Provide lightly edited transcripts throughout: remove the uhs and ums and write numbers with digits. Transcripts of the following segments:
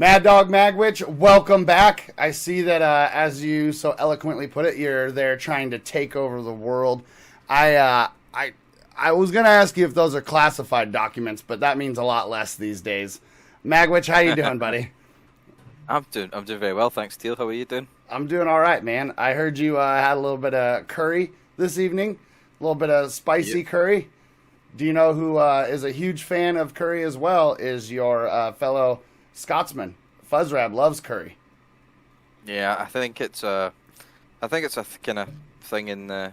Mad Dog Magwitch, welcome back. I see that, as you so eloquently put it, you're there trying to take over the world. I was gonna ask you if those are classified documents, but that means a lot less these days. Magwitch, how you doing, buddy? I'm doing very well, thanks, Teal. How are you doing? I'm doing all right, man. I heard you had a little bit of curry this evening, a little bit of spicy curry. Do you know who is a huge fan of curry as well? Is your fellow Scotsman. Fuzzrab loves curry. Yeah, I think it's a kind of thing in the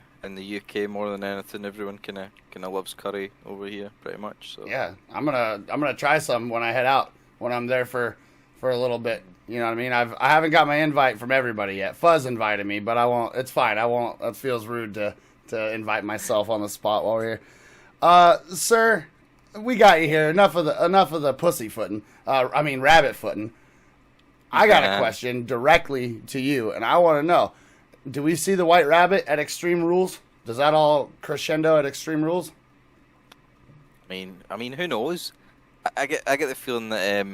UK more than anything. Everyone kind of loves curry over here, pretty much. So yeah, I'm gonna try some when I head out, when I'm there for a little bit. You know what I mean? I haven't got my invite from everybody yet. Fuzz invited me, but I won't. It's fine. I won't. That feels rude to invite myself on the spot while we're here. Sir, we got you here. Enough of the pussyfooting. Rabbit footing. I got a question directly to you, and I want to know: do we see the White Rabbit at Extreme Rules? Does that all crescendo at Extreme Rules? I mean, who knows? I get the feeling that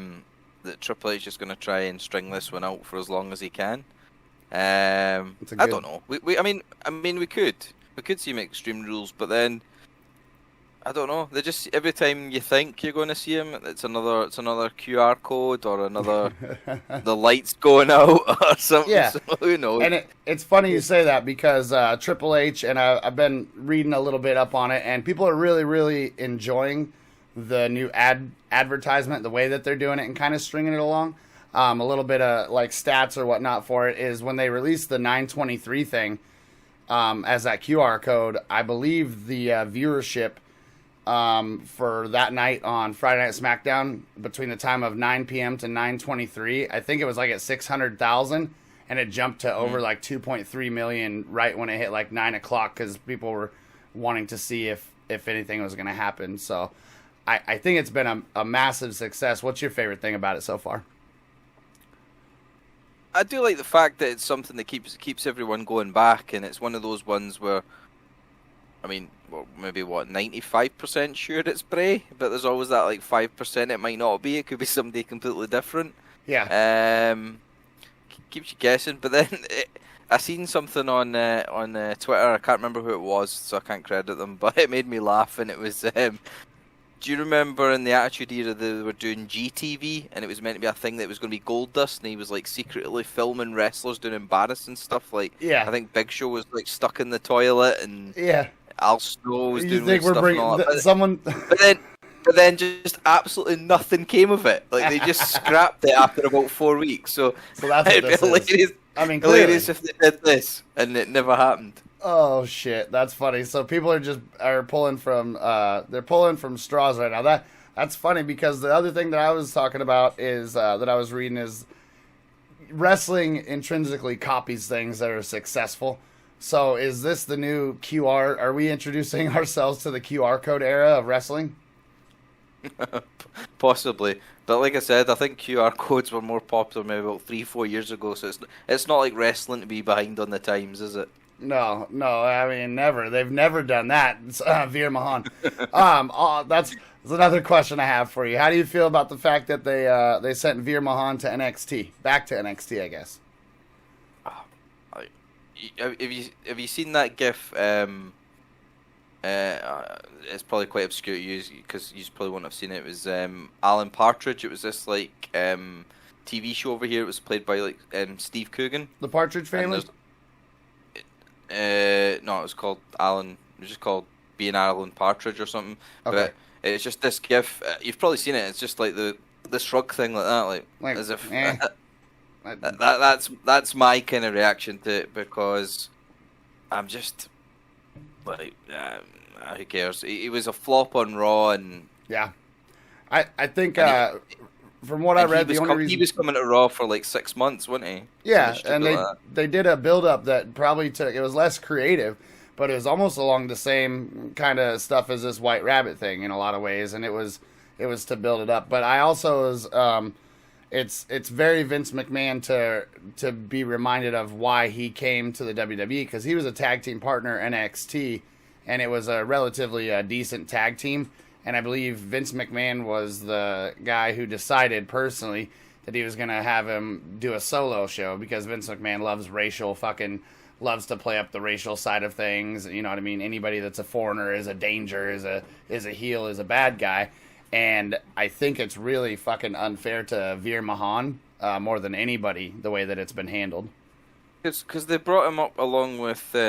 that Triple H is going to try and string this one out for as long as he can. I don't know. We could see him at Extreme Rules, but then I don't know. They just, every time you think you're going to see him, it's another QR code or another the lights going out or something. Yeah. So who knows? And it's funny you say that because Triple H, and I've been reading a little bit up on it, and people are really, really enjoying the new advertisement, the way that they're doing it and kind of stringing it along. A little bit of like stats or whatnot for it is when they released the 923 thing as that QR code, I believe the viewership for that night on Friday Night SmackDown between the time of 9 p.m. to 9:23, I think it was like at 600,000, and it jumped to over like 2.3 million right when it hit like 9 o'clock because people were wanting to see if anything was going to happen. So I think it's been a massive success. What's your favorite thing about it so far? I do like the fact that it's something that keeps everyone going back, and it's one of those ones where, I mean, well, maybe 95% sure it's Bray, but there's always that like 5% it might not be. It could be somebody completely different. Yeah. Keeps you guessing. But then I seen something on Twitter. I can't remember who it was, so I can't credit them. But it made me laugh, and it was. Do you remember in the Attitude Era they were doing GTV, and it was meant to be a thing that was going to be Goldust, and he was like secretly filming wrestlers doing embarrassing stuff. Like, yeah, I think Big Show was like stuck in the toilet, and yeah. Al Snow was doing think stuff and all that. Someone? But then just absolutely nothing came of it. Like they just scrapped it after about 4 weeks. So that's what this hilarious. is. I mean, hilarious if they did this and it never happened. Oh shit, that's funny. So people are pulling from they're pulling from straws right now. That's funny because the other thing that I was talking about is that I was reading is wrestling intrinsically copies things that are successful. So is this the new QR? Are we introducing ourselves to the QR code era of wrestling? Possibly, but like I said, I think QR codes were more popular maybe about 3-4 years ago. So it's not like wrestling to be behind on the times, is it? No. I mean, never. They've never done that. Veer Mahan. That's another question I have for you. How do you feel about the fact that they sent Veer Mahan to NXT, back to NXT, I guess? Have you seen that GIF? It's probably quite obscure to you because you probably won't have seen it. It was Alan Partridge. It was this like TV show over here. It was played by like Steve Coogan. The Partridge Family. No, it was called Alan. It was just called Being Alan Partridge or something. Okay. But it's just this GIF. You've probably seen it. It's just like the shrug thing like that, like as if. That's my kind of reaction to it because I'm just like, who cares? He was a flop on Raw, and yeah, I think from what I read, the only reason he was coming to Raw for like 6 months, wasn't he? Yeah, and they did a build up that probably took. It was less creative, but it was almost along the same kind of stuff as this White Rabbit thing in a lot of ways, and it was to build it up. But I also was. It's very Vince McMahon to be reminded of why he came to the WWE, because he was a tag team partner NXT, and it was a relatively decent tag team. And I believe Vince McMahon was the guy who decided personally that he was going to have him do a solo show because Vince McMahon loves to play up the racial side of things. You know what I mean? Anybody that's a foreigner is a danger, is a heel, is a bad guy. And I think it's really fucking unfair to Veer Mahan more than anybody, the way that it's been handled. Because they brought him up along with, was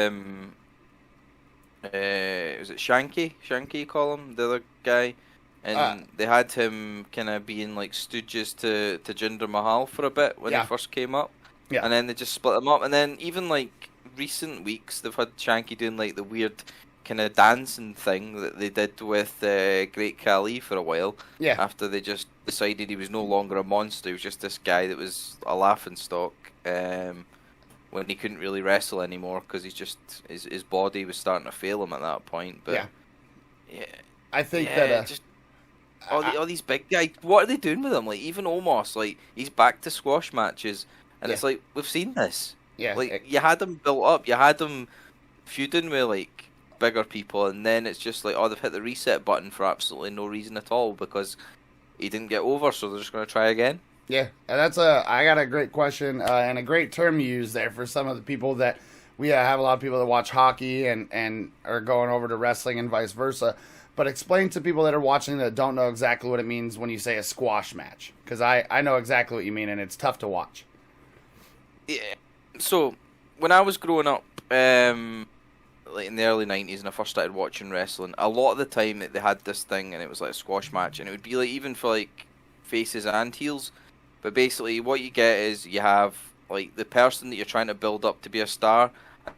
it Shanky? Shanky, you call him? The other guy? And they had him kind of being like stooges to Jinder Mahal for a bit when he first came up. Yeah. And then they just split him up. And then even like recent weeks, they've had Shanky doing like the weird kind of dancing thing that they did with Great Khali for a while. Yeah. After they just decided he was no longer a monster, he was just this guy that was a laughingstock. When he couldn't really wrestle anymore because he's just his body was starting to fail him at that point. But yeah, I think that just all these big guys, what are they doing with him? Like even Omos, like he's back to squash matches, and it's like we've seen this. Yeah, like you had him built up, you had him feuding with like bigger people, and then it's just like they've hit the reset button for absolutely no reason at all because he didn't get over, so they're just going to try again. Yeah, and I got a great question and a great term you use there for some of the people that we have a lot of people that watch hockey and are going over to wrestling and vice versa. But explain to people that are watching that don't know exactly what it means when you say a squash match, because I know exactly what you mean and it's tough to watch. Yeah. So when I was growing up, like in the early 90s, and I first started watching wrestling, a lot of the time they had this thing and it was like a squash match, and it would be like even for like faces and heels. But basically, what you get is you have like the person that you're trying to build up to be a star,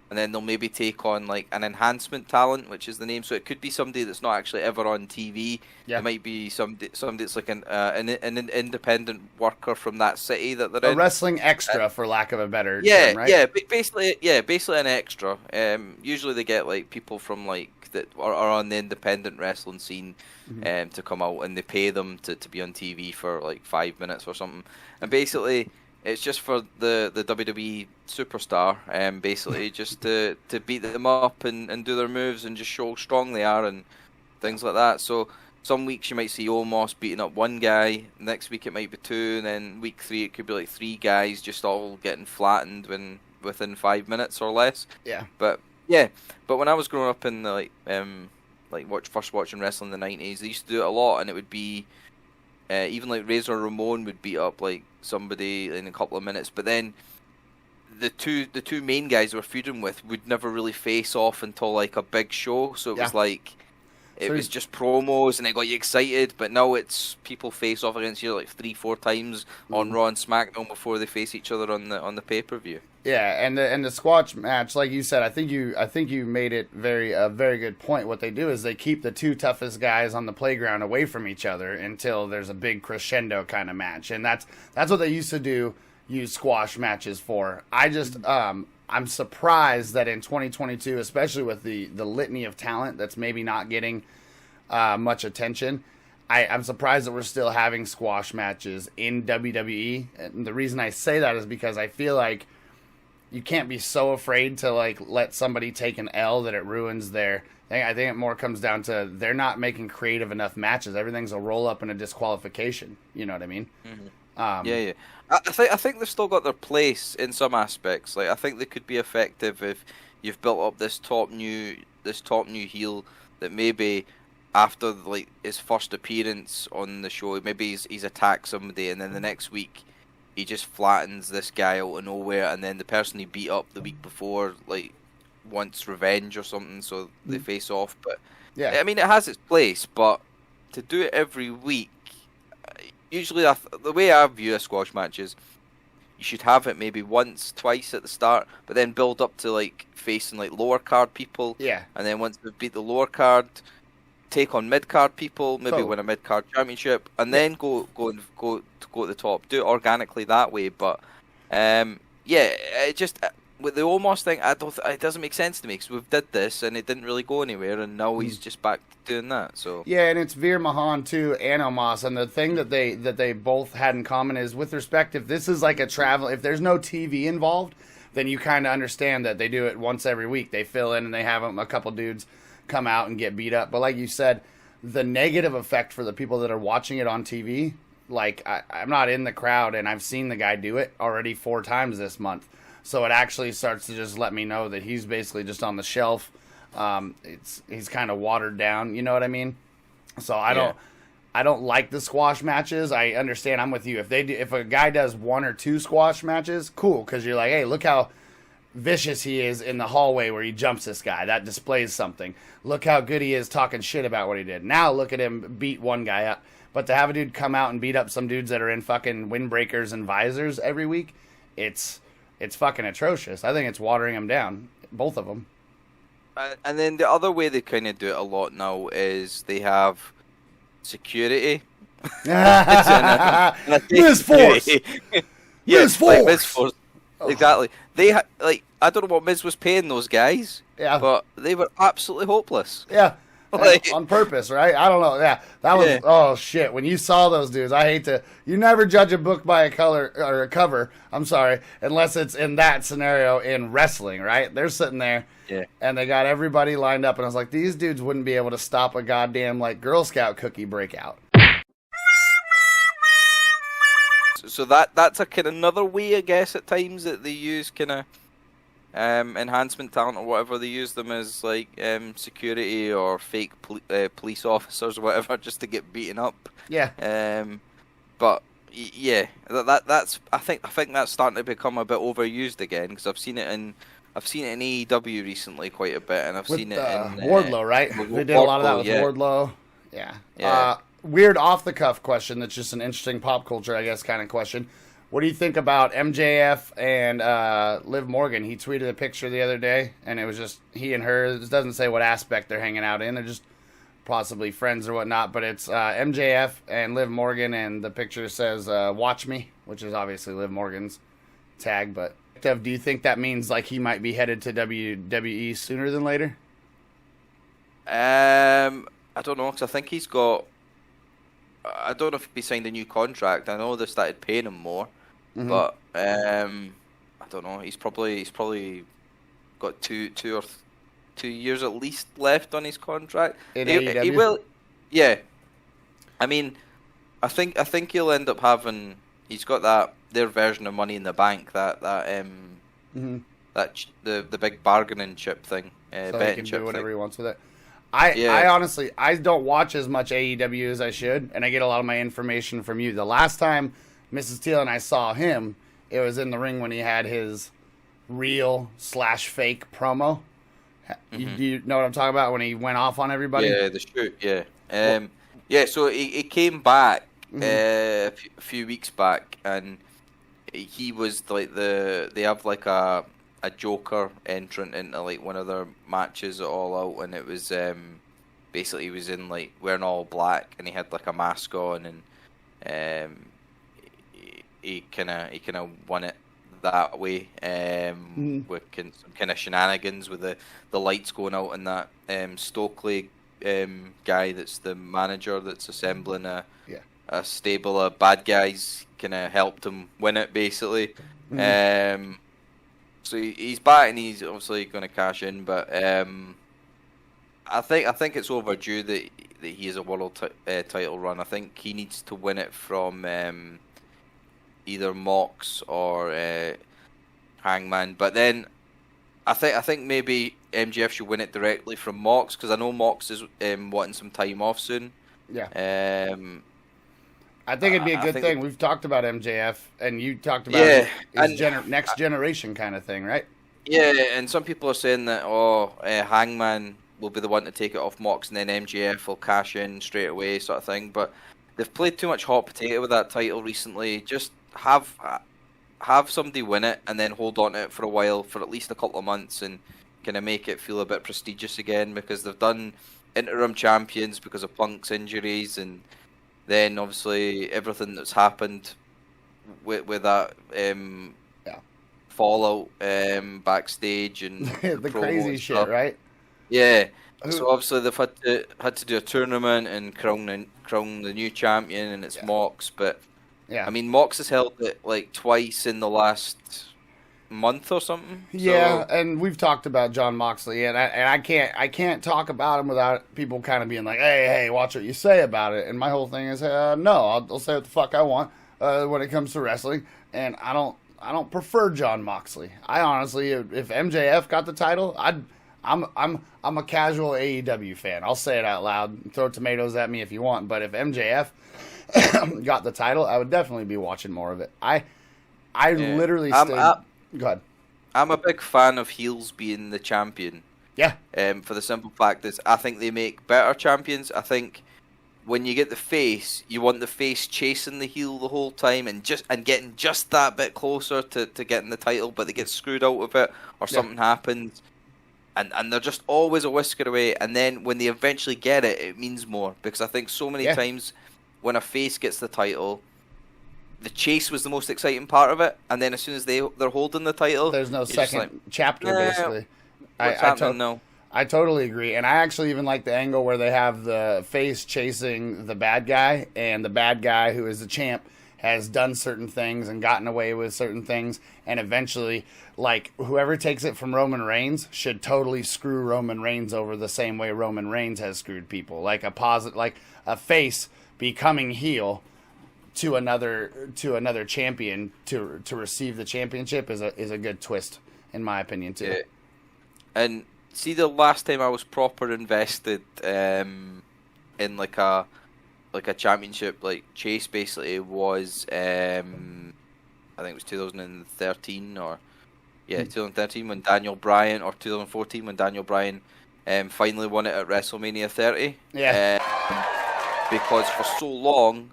and then they'll maybe take on like an enhancement talent, which is the name. So it could be somebody that's not actually ever on TV. Yeah. It might be somebody that's like an independent worker from that city that they're in. A wrestling extra, for lack of a better term, right? Basically an extra. Usually they get like people from like that are on the independent wrestling scene. To come out, and they pay them to be on TV for like 5 minutes or something, and basically it's just for the WWE superstar, basically just to beat them up and do their moves and just show how strong they are and things like that. So some weeks you might see Omos beating up one guy, next week it might be two, and then week 3 it could be like 3 guys just all getting flattened within 5 minutes or less. But when I was growing up in the first watching wrestling in the 90s, they used to do it a lot, and it would be even like Razor Ramon would beat up like somebody in a couple of minutes, but then the two main guys they were feuding with would never really face off until like a big show, so it was like it was just promos and it got you excited. But now it's people face off against you like 3-4 times on Raw and SmackDown before they face each other on the pay-per-view. Yeah, and the squash match, like you said, I think you made it a very good point. What they do is they keep the two toughest guys on the playground away from each other until there's a big crescendo kind of match, and that's what they used to use squash matches for. I just I'm surprised that in 2022, especially with the litany of talent that's maybe not getting much attention, I'm surprised that we're still having squash matches in WWE. And the reason I say that is because I feel like you can't be so afraid to like let somebody take an L that it ruins their thing. I think it more comes down to they're not making creative enough matches. Everything's a roll up and a disqualification. You know what I mean? Yeah. I think they've still got their place in some aspects. Like I think they could be effective if you've built up this top new heel that maybe after like his first appearance on the show, maybe he's attacked somebody, and then the next week he just flattens this guy out of nowhere, and then the person he beat up the week before like wants revenge or something, so they face off. But yeah, I mean it has its place, but to do it every week, usually the way I view a squash match is you should have it maybe once, twice at the start, but then build up to like facing like lower card people. Yeah, and then once they've beat the lower card, take on mid card people, maybe win a mid card championship, and then go to the top. Do it organically that way, but it just with the Omos thing, it doesn't make sense to me because we've did this and it didn't really go anywhere, and now he's just back to doing that. So yeah, and it's Veer Mahan too and Omos, and the thing that they both had in common is with respect, if this is like a travel, if there's no TV involved, then you kind of understand that they do it once every week. They fill in and they have a couple dudes come out and get beat up. But like you said, the negative effect for the people that are watching it on TV, like I'm not in the crowd, and I've seen the guy do it already 4 times this month. So it actually starts to just let me know that he's basically just on the shelf. He's kind of watered down, you know what I mean? So I don't like the squash matches. I understand. I'm with you. If a guy does 1 or 2 squash matches, cool, because you're like, hey, look how vicious he is in the hallway where he jumps this guy. That displays something. Look how good he is talking shit about what he did. Now look at him beat one guy up. But to have a dude come out and beat up some dudes that are in fucking windbreakers and visors every week, it's fucking atrocious. I think it's watering them down, both of them. And then the other way they kind of do it a lot now is they have security. Miss Force. Yes, like Miss Force. Exactly. I don't know what Miz was paying those guys. Yeah. But they were absolutely hopeless. Yeah. Like, on purpose, right? I don't know. Yeah, that was oh shit. When you saw those dudes, I hate to. You never judge a book by a color or a cover. I'm sorry, unless it's in that scenario in wrestling, right? They're sitting there, and they got everybody lined up, and I was like, these dudes wouldn't be able to stop a goddamn like Girl Scout cookie breakout. So that's a kind of another way, I guess, at times that they use kind of. Enhancement talent or whatever, they use them as like security or fake police officers or whatever, just to get beaten up. Yeah. But yeah, that's I think that's starting to become a bit overused again, because I've seen it in AEW recently quite a bit, and I've seen it in Wardlow, right? They did a lot of that with Wardlow. Yeah. Weird off the cuff question. That's just an interesting pop culture, I guess, kind of question. What do you think about MJF and Liv Morgan? He tweeted a picture the other day, and it was just he and her. It doesn't say what aspect they're hanging out in. They're just possibly friends or whatnot, but it's MJF and Liv Morgan, and the picture says, watch me, which is obviously Liv Morgan's tag. But do you think that means like he might be headed to WWE sooner than later? I don't know, because I think he's got... I don't know if he signed a new contract. I know they started paying him more, but I don't know. He's probably got two years at least left on his contract. In AEW? He will, yeah. I mean, I think he'll end up having. He's got their version of Money in the Bank. That the big bargaining chip thing. So he can do whatever he wants with it. I honestly, I don't watch as much AEW as I should, and I get a lot of my information from you. The last time Mrs. Teal and I saw him, it was in the ring when he had his real/fake promo. Do you know what I'm talking about, when he went off on everybody? Yeah, the shoot, yeah. So he came back a few weeks back, and he was like they have like a Joker entrant into like one of their matches at All Out, and it was basically he was in like wearing all black, and he had like a mask on, and he kind of won it that way with some kind of shenanigans with the lights going out, and that Stokely guy that's the manager that's assembling a stable of bad guys kind of helped him win it basically. So he's back, and he's obviously going to cash in, but I think it's overdue that he has a world title run. I think he needs to win it from either Mox or Hangman. But then I think maybe MJF should win it directly from Mox, because I know Mox is wanting some time off soon. Yeah. I think it'd be a good thing. We've talked about MJF, and you talked about his next generation kind of thing, right? Yeah, and some people are saying that Hangman will be the one to take it off Mox, and then MJF will cash in straight away, sort of thing. But they've played too much hot potato with that title recently. Just have somebody win it, and then hold on to it for a while, for at least a couple of months, and kind of make it feel a bit prestigious again, because they've done interim champions because of Punk's injuries, and then obviously everything that's happened with that fallout backstage and the crazy shit, right? Yeah. So obviously they've had to do a tournament and crown the new champion, and it's Mox. But I mean, Mox has held it like twice in the last month or something. Yeah, and we've talked about John Moxley, and I can't talk about him without people kind of being like, hey, watch what you say about it. And my whole thing is, no, I'll say what the fuck I want when it comes to wrestling, and I don't prefer John Moxley. I honestly, if MJF got the title, I'm a casual AEW fan. I'll say it out loud. Throw tomatoes at me if you want, but if MJF got the title, I would definitely be watching more of it. I literally go ahead. I'm a big fan of heels being the champion. Yeah. For the simple fact is, I think they make better champions. I think when you get the face, you want the face chasing the heel the whole time and getting just that bit closer to getting the title, but they get screwed out of it or something happens. And they're just always a whisker away. And then when they eventually get it, it means more. Because I think so many times when a face gets the title, the chase was the most exciting part of it. And then as soon as they're holding the title, there's no second chapter, basically. I totally agree. And I actually even like the angle where they have the face chasing the bad guy. And the bad guy, who is the champ, has done certain things and gotten away with certain things, and eventually, like, whoever takes it from Roman Reigns should totally screw Roman Reigns over the same way Roman Reigns has screwed people. Like a face becoming heel to another champion to receive the championship is a good twist, in my opinion, too. Yeah. And see, the last time I was proper invested in like a championship chase, basically, was I think it was 2013 or 2013 when Daniel Bryan, or 2014 when Daniel Bryan finally won it at WrestleMania 30. Yeah. Because for so long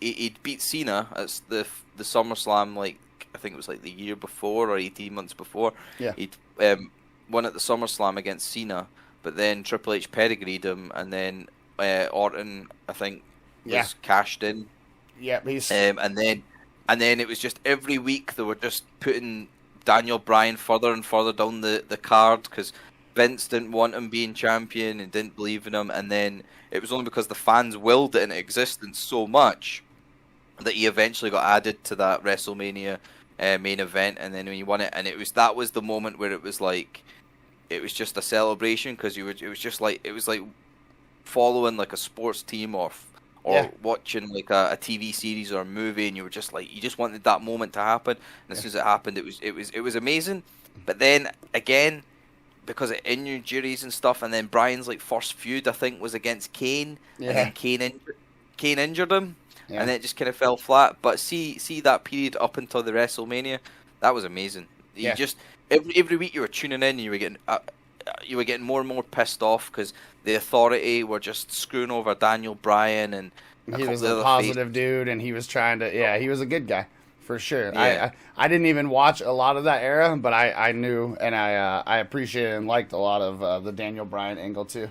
he'd beat Cena at the SummerSlam, I think it was the year before or 18 months before. Yeah. He'd won at the SummerSlam against Cena, but then Triple H pedigreed him, and then Orton, I think, was cashed in. Yeah, he's... and then it was just every week they were just putting Daniel Bryan further and further down the card because Vince didn't want him being champion and didn't believe in him, and then it was only because the fans willed it into existence so much that he eventually got added to that WrestleMania main event, and then when he won it, and that was the moment where it was just a celebration because it was like following a sports team or watching a TV series or a movie, and you just wanted that moment to happen, and as soon as it happened, it was amazing. But then again, because of injuries and stuff, and then Bryan's first feud I think was against Kane, and then Kane injured him, and then it just kind of fell flat. But see that period up until the WrestleMania, that was amazing. You just every week you were tuning in, and you were getting more and more pissed off because the Authority were just screwing over Daniel Bryan, and he was a positive dude, and he was trying to he was a good guy for sure. Yeah. I didn't even watch a lot of that era, but I knew, and I appreciated and liked a lot of the Daniel Bryan angle too.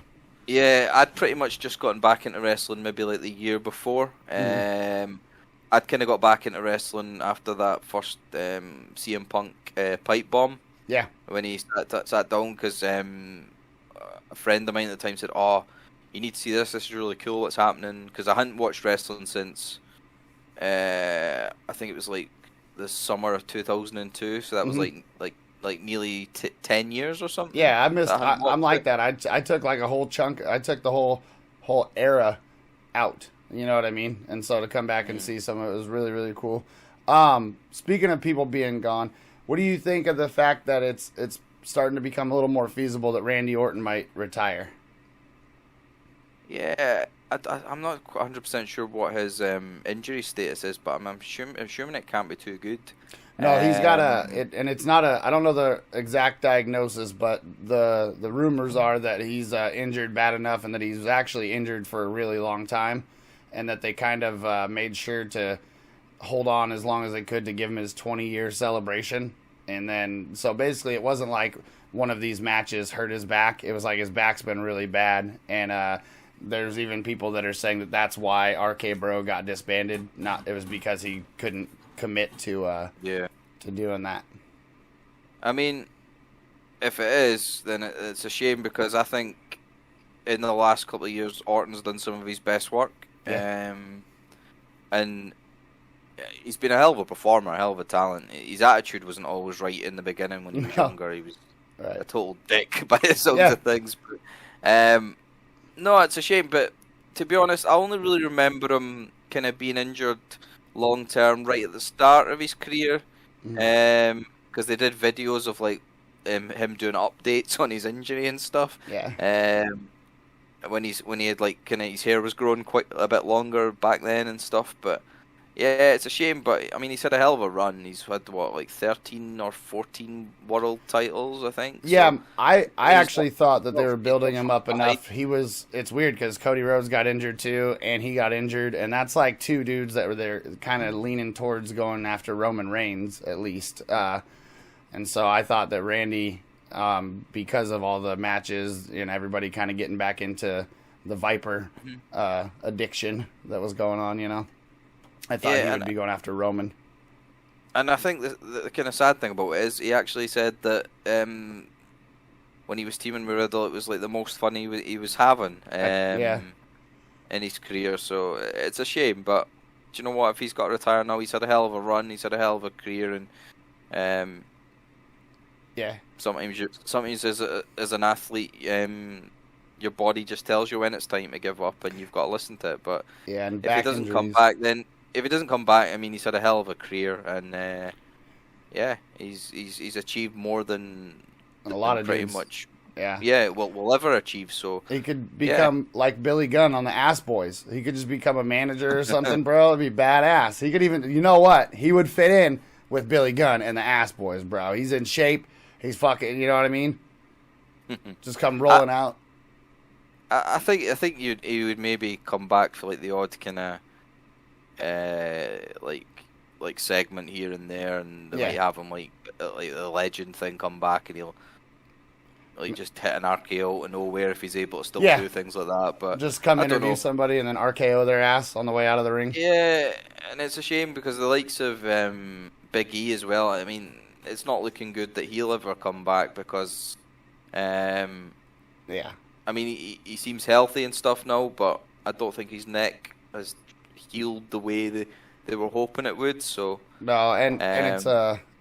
Yeah, I'd pretty much just gotten back into wrestling maybe the year before. I'd kind of got back into wrestling after that first CM Punk pipe bomb. Yeah. When he sat down, because a friend of mine at the time said, "Oh, you need to see this. This is really cool. What's happening?" Because I hadn't watched wrestling since I think it was the summer of 2002. So that was like nearly 10 years or something. Yeah, I'm like that. I took a whole chunk. I took the whole era out. You know what I mean? And so to come back and see some of it was really, really cool. Speaking of people being gone, what do you think of the fact that it's starting to become a little more feasible that Randy Orton might retire? Yeah, I'm not 100% sure what his injury status is, but I'm assuming it can't be too good. No, he's got and it's not I don't know the exact diagnosis, but the rumors are that he's injured bad enough, and that he's actually injured for a really long time, and that they kind of made sure to hold on as long as they could to give him his 20-year celebration. And then, so basically it wasn't like one of these matches hurt his back. It was like his back's been really bad. And there's even people that are saying that that's why RK Bro got disbanded. It was because he couldn't commit to doing that. I mean, if it is, then it's a shame, because I think in the last couple of years Orton's done some of his best work. Yeah. And he's been a hell of a performer, a hell of a talent. His attitude wasn't always right in the beginning when he was younger. He was a total dick by the sounds of things. But, no, it's a shame. But to be honest, I only really remember him kind of being injured long term right at the start of his career, because they did videos of like him doing updates on his injury and stuff. When he had like kind of his hair was growing quite a bit longer back then and stuff. But yeah, it's a shame. But I mean, he's had a hell of a run. He's had what, like 13 or 14 world titles, I think. Yeah, so, I actually thought that they were building him up enough. It's weird because Cody Rhodes got injured too, and he got injured, and that's like two dudes that were there kind of leaning towards going after Roman Reigns at least. And so I thought that Randy, because of all the matches and everybody kind of getting back into the Viper addiction that was going on, I thought he would be going after Roman. And I think the kind of sad thing about it is he actually said that when he was teaming with Riddle, it was like the most fun he was having in his career. So it's a shame, but do you know what? If he's got to retire now, he's had a hell of a run, he's had a hell of a career, and sometimes as an athlete, your body just tells you when it's time to give up, and you've got to listen to it. But and if he doesn't come back, then if he doesn't come back, I mean, he's had a hell of a career, and he's achieved more than a lot of pretty dudes. Much. Yeah, will ever achieve. So he could become like Billy Gunn on the Ass Boys. He could just become a manager or something, bro. It'd be badass. He could even, you know what? He would fit in with Billy Gunn and the Ass Boys, bro. He's in shape. He's fucking, you know what I mean? Just come rolling out. I think he would maybe come back for like the odd kind of like segment here and there, and they might have him like the legend thing come back, and he'll like just hit an RKO out of nowhere if he's able to still do things like that. But just come interview somebody and then RKO their ass on the way out of the ring. Yeah, and it's a shame because the likes of Big E as well. I mean, it's not looking good that he'll ever come back because I mean, he seems healthy and stuff now, but I don't think his neck has healed the way they were hoping it would. So no, and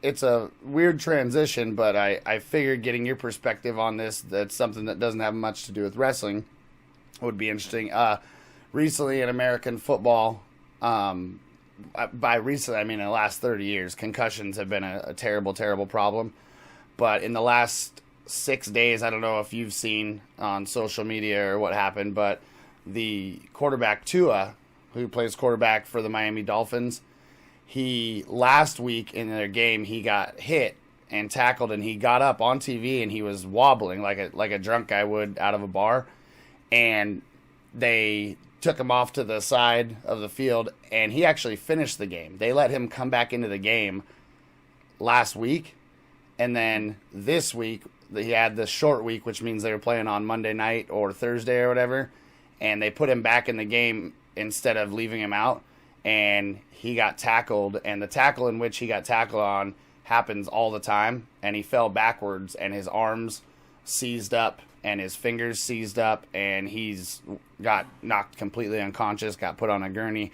it's a weird transition, but I figured getting your perspective on this, that's something that doesn't have much to do with wrestling, would be interesting. Recently in American football, by recently I mean in the last 30 years, concussions have been a terrible, terrible problem. But in the last 6 days, I don't know if you've seen on social media or what happened, but the quarterback Tua, who plays quarterback for the Miami Dolphins, he last week in their game he got hit and tackled, and he got up on TV and he was wobbling like a drunk guy would out of a bar, and they took him off to the side of the field, and he actually finished the game. They let him come back into the game last week, and then this week he had the short week, which means they were playing on Monday night or Thursday or whatever, and they put him back in the game instead of leaving him out, and he got tackled, and the tackle in which he got tackled on happens all the time, and he fell backwards, and his arms seized up, and his fingers seized up, and he's got knocked completely unconscious, got put on a gurney.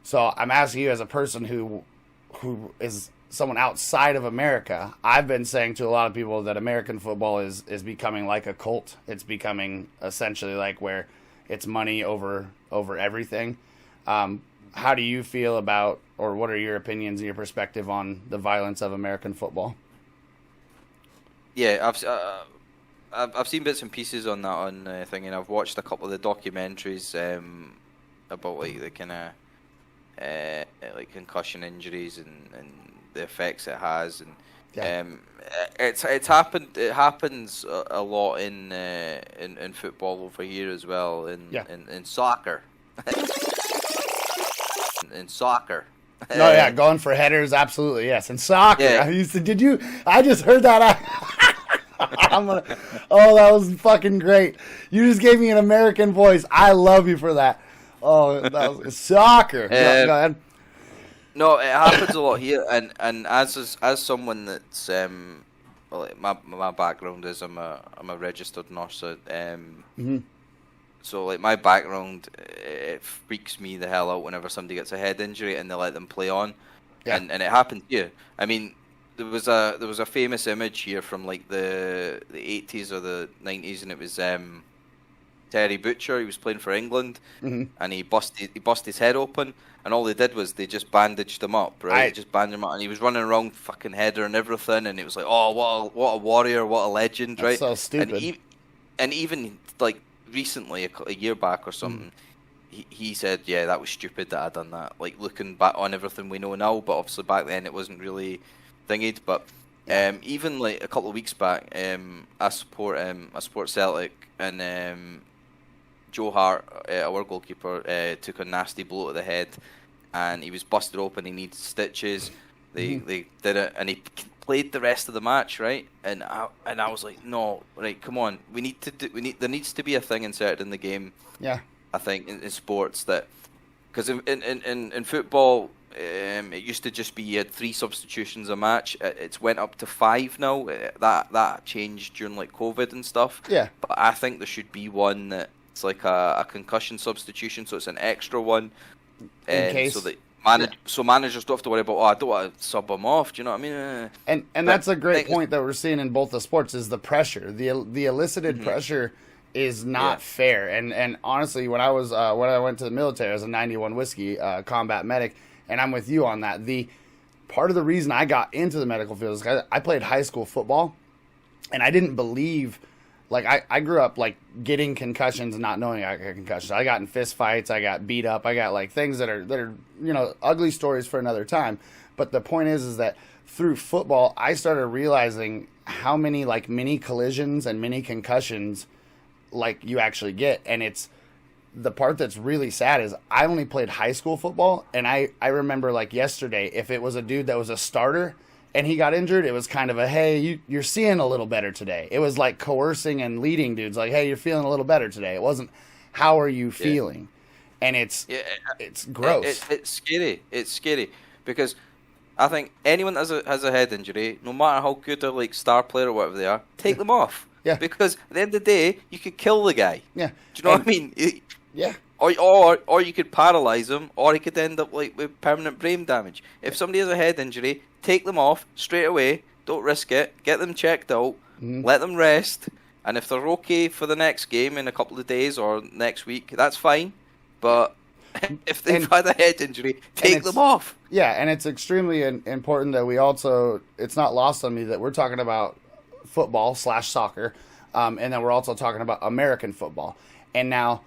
So I'm asking you, as a person who is someone outside of America, I've been saying to a lot of people that American football is becoming like a cult. It's becoming essentially like where it's money over everything. How do you feel about, or what are your opinions and your perspective on the violence of American football? Yeah, I've seen bits and pieces on that thing, and I've watched a couple of the documentaries about like the kind of like concussion injuries and the effects it has, and it's happened. It happens a lot in football over here as well. In soccer. In soccer. No, yeah, going for headers, absolutely, yes. In soccer, yeah. I just heard that. That was fucking great. You just gave me an American voice. I love you for that. Oh, that was soccer. Go ahead. No, it happens a lot here, and as someone that's my background is I'm a registered nurse. So like my background, it freaks me the hell out whenever somebody gets a head injury and they let them play on, and it happened to you. I mean, there was a famous image here from like the 80s or the 90s, and it was Terry Butcher. He was playing for England, and he busted his head open, and all they did was they just bandaged him up, right? Just bandaged him up, and he was running around fucking header and everything, and it was like, oh, what a warrior, what a legend, right? That's so stupid. And even like recently, a year back or something, he said, yeah, that was stupid that I done that. Like looking back on everything we know now, but obviously back then it wasn't really thingied. But even like a couple of weeks back, I support Celtic, and Joe Hart, our goalkeeper, took a nasty blow to the head, and he was busted open. He needs stitches. They did it, and he played the rest of the match, right? And I was like, no, right, come on, there needs to be a thing inserted in the game. Yeah, I think in sports that, because in football, it used to just be you had 3 substitutions a match. It's went up to 5 now. That changed during like COVID and stuff. Yeah, but I think there should be one that it's like a concussion substitution, so it's an extra one, in case. So that so managers don't have to worry about, I don't want to sub them off. Do you know what I mean? And that's a great point that we're seeing in both the sports is the pressure, the elicited pressure is not fair. And honestly, when I went to the military, I was a 91 whiskey combat medic, and I'm with you on that. The part of the reason I got into the medical field is I played high school football, and I didn't believe. Like, I grew up, like, getting concussions and not knowing I got concussions. I got in fist fights. I got beat up. I got, like, things that are ugly stories for another time. But the point is that through football, I started realizing how many, like, mini collisions and mini concussions, like, you actually get. And it's the part that's really sad is I only played high school football. And I remember, like, yesterday, if it was a dude that was a starter and he got injured, it was kind of a, hey, you're seeing a little better today. It was like coercing and leading dudes, like, hey, you're feeling a little better today. It wasn't, how are you feeling? And it's gross. It's scary. It's scary because I think anyone that has a head injury, no matter how good a like star player or whatever they are, take them off. Yeah. Because at the end of the day, you could kill the guy. Yeah. Do you know what I mean? Yeah. Or you could paralyze him, or he could end up like with permanent brain damage. If somebody has a head injury, take them off straight away. Don't risk it. Get them checked out. Let them rest. And if they're okay for the next game in a couple of days or next week, that's fine. But if they've had a head injury, take them off. Yeah, and it's extremely important that we also, it's not lost on me that we're talking about football/soccer, and then we're also talking about American football. And now,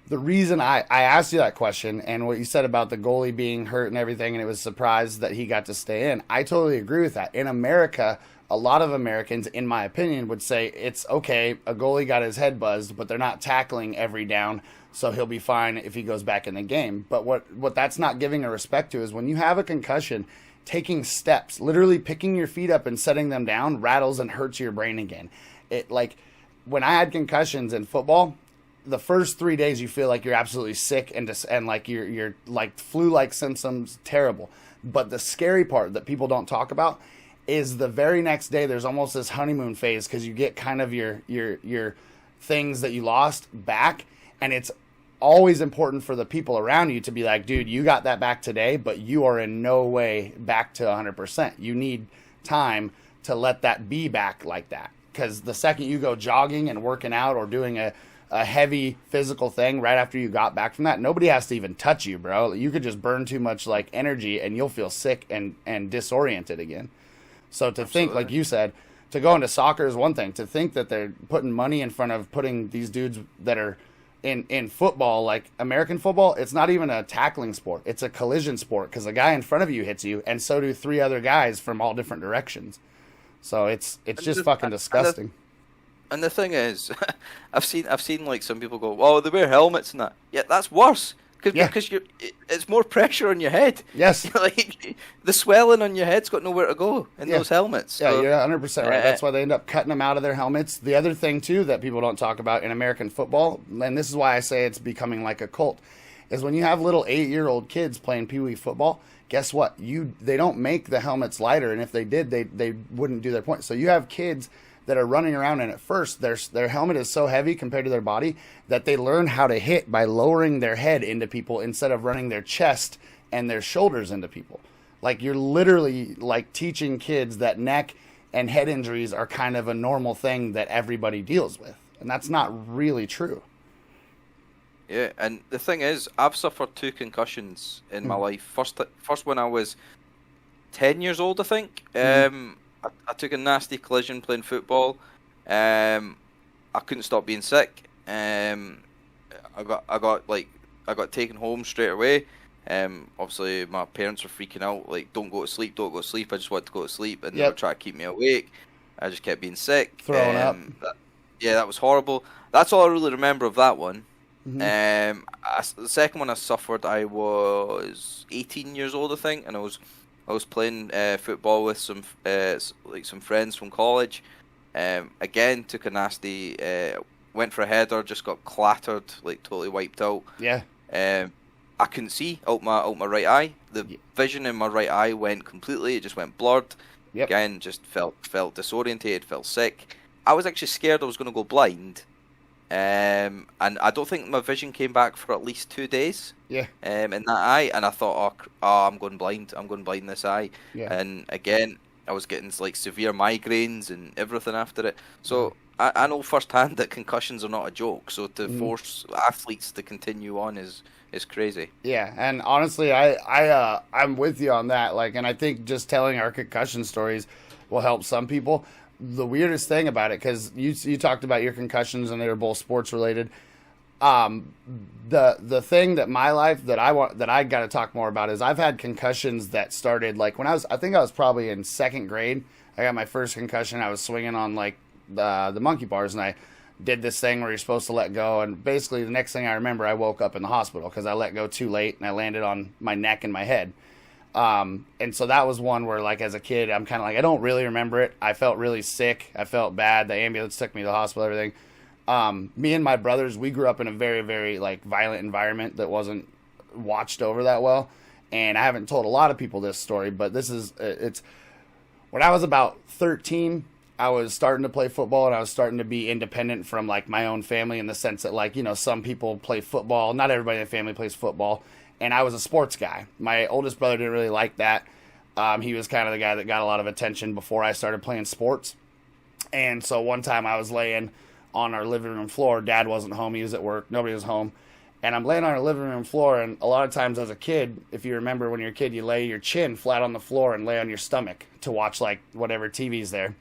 the reason I asked you that question and what you said about the goalie being hurt and everything, and it was surprised that he got to stay in, I totally agree with that. In America, a lot of Americans, in my opinion, would say it's okay, a goalie got his head buzzed, but they're not tackling every down, so he'll be fine if he goes back in the game. But what that's not giving a respect to is when you have a concussion, taking steps, literally picking your feet up and setting them down, rattles and hurts your brain again. It, like, when I had concussions in football, the first 3 days you feel like you're absolutely sick and like you're like flu-like symptoms, terrible. But the scary part that people don't talk about is the very next day there's almost this honeymoon phase because you get kind of your things that you lost back, and it's always important for the people around you to be like, dude, you got that back today, but you are in no way back to 100%. You need time to let that be back like that, because the second you go jogging and working out or doing a heavy physical thing right after you got back from that, nobody has to even touch you, bro. You could just burn too much like energy and you'll feel sick and disoriented again. So to think, like you said, to go into soccer is one thing. To think that they're putting money in front of putting these dudes that are in football, like American football, it's not even a tackling sport. It's a collision sport because the guy in front of you hits you, and so do 3 other guys from all different directions. So it's just fucking disgusting. And the thing is, I've seen like some people go, "Oh, they wear helmets and that." Yeah, that's worse because it's more pressure on your head. Yes, like the swelling on your head's got nowhere to go in those helmets. Yeah, you're 100% right. That's why they end up cutting them out of their helmets. The other thing too that people don't talk about in American football, and this is why I say it's becoming like a cult, is when you have little 8-year-old kids playing pee-wee football. Guess what? They don't make the helmets lighter, and if they did, they wouldn't do their point. So you have kids that are running around, and at first their helmet is so heavy compared to their body that they learn how to hit by lowering their head into people instead of running their chest and their shoulders into people. Like, you're literally like teaching kids that neck and head injuries are kind of a normal thing that everybody deals with, and that's not really true. Yeah, and the thing is, I've suffered 2 concussions in my life. First when I was 10 years old, I think. I took a nasty collision playing football. I couldn't stop being sick. I got taken home straight away. Obviously, my parents were freaking out, like, don't go to sleep, don't go to sleep. I just wanted to go to sleep, and they were trying to keep me awake. I just kept being sick. Throwing up. That was horrible. That's all I really remember of that one. The second one I suffered, I was 18 years old, I think, and I was playing football with some friends from college. Again, took a nasty, went for a header, just got clattered, like totally wiped out. Yeah. I couldn't see out my right eye. The vision in my right eye went completely. It just went blurred. Yep. Again, just felt disorientated, felt sick. I was actually scared I was going to go blind. And I don't think my vision came back for at least 2 days. Yeah. In that eye, and I thought, I'm going blind. I'm going blind in this eye. Yeah. And again, I was getting like severe migraines and everything after it. So I know firsthand that concussions are not a joke. So to force athletes to continue on is crazy. Yeah, and honestly, I'm with you on that. Like, and I think just telling our concussion stories will help some people. The weirdest thing about it, because you talked about your concussions and they were both sports related. The thing that my life that I got to talk more about is I've had concussions that started like when I was probably in 2nd grade. I got my first concussion. I was swinging on like the monkey bars, and I did this thing where you're supposed to let go, and basically the next thing I remember, I woke up in the hospital because I let go too late and I landed on my neck and my head. And so that was one where, like, as a kid, I'm kind of like, I don't really remember it. I felt really sick. I felt bad. The ambulance took me to the hospital, everything. Me and my brothers, we grew up in a very, very, like, violent environment that wasn't watched over that well. And I haven't told a lot of people this story, but it's when I was about 13, I was starting to play football, and I was starting to be independent from, like, my own family in the sense that, like, you know, some people play football. Not everybody in the family plays football. And I was a sports guy. My oldest brother didn't really like that. He was kind of the guy that got a lot of attention before I started playing sports. And so one time I was laying on our living room floor. Dad wasn't home. He was at work. Nobody was home. And I'm laying on our living room floor. And a lot of times as a kid, if you remember when you're a kid, you lay your chin flat on the floor and lay on your stomach to watch, like, whatever TV's there.